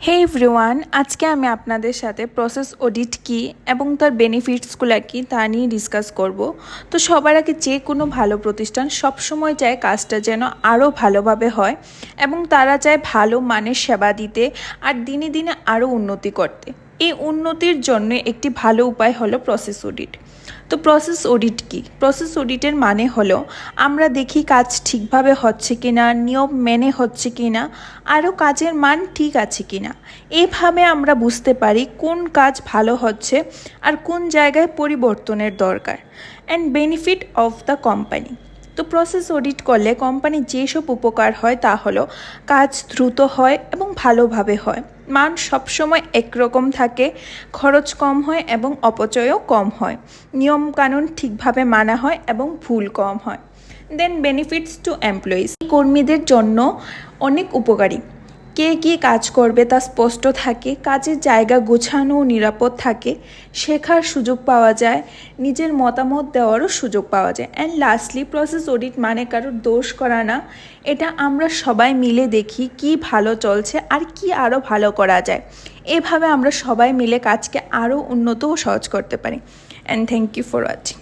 হে everyone, আজকে আমি আপনাদের সাথে প্রসেস অডিট কি এবং তার বেনিফিটসগুলো কি তা নিয়ে ডিসকাস করব। তো সবার আগে যে কোনো ভালো প্রতিষ্ঠান সবসময় চায় কাজটা যেন আরও ভালোভাবে হয় এবং তারা চায় ভালো মানের সেবা দিতে আর দিনে দিনে আরও উন্নতি করতে। এই উন্নতির জন্য একটি ভালো উপায় হলো প্রসেস অডিট। তো প্রসেস অডিট কি? প্রসেস অডিটের মানে হলো আমরা দেখি কাজ ঠিকভাবে হচ্ছে কিনা, নিয়ম মেনে হচ্ছে কিনা, আরও কাজের মান ঠিক আছে কিনা। এইভাবে আমরা বুঝতে পারি কোন কাজ ভালো হচ্ছে আর কোন জায়গায় পরিবর্তনের দরকার। And benefit of the company. তো প্রসেস অডিট করলে কোম্পানির যেসব উপকার হয় তা হলো কাজ দ্রুত হয় এবং ভালোভাবে হয়, মান সবসময় একরকম থাকে, খরচ কম হয় এবং অপচয়ও কম হয়, নিয়মকানুন ঠিকভাবে মানা হয় এবং ভুল কম হয়। দেন বেনিফিটস টু এমপ্লয়িজ, কর্মীদের জন্য অনেক উপকারী। কে কী কাজ করবে তা স্পষ্ট থাকে, কাজের জায়গা গোছানো ও নিরাপদ থাকে, শেখার সুযোগ পাওয়া যায়, নিজের মতামত দেওয়ারও সুযোগ পাওয়া যায়। অ্যান্ড লাস্টলি প্রসেস অডিট মানে কারোর দোষ করা না, এটা আমরা সবাই মিলে দেখি কি ভালো চলছে আর কি আরও ভালো করা যায়। এভাবে আমরা সবাই মিলে কাজকে আরও উন্নত ও সহজ করতে পারি। And thank you for watching.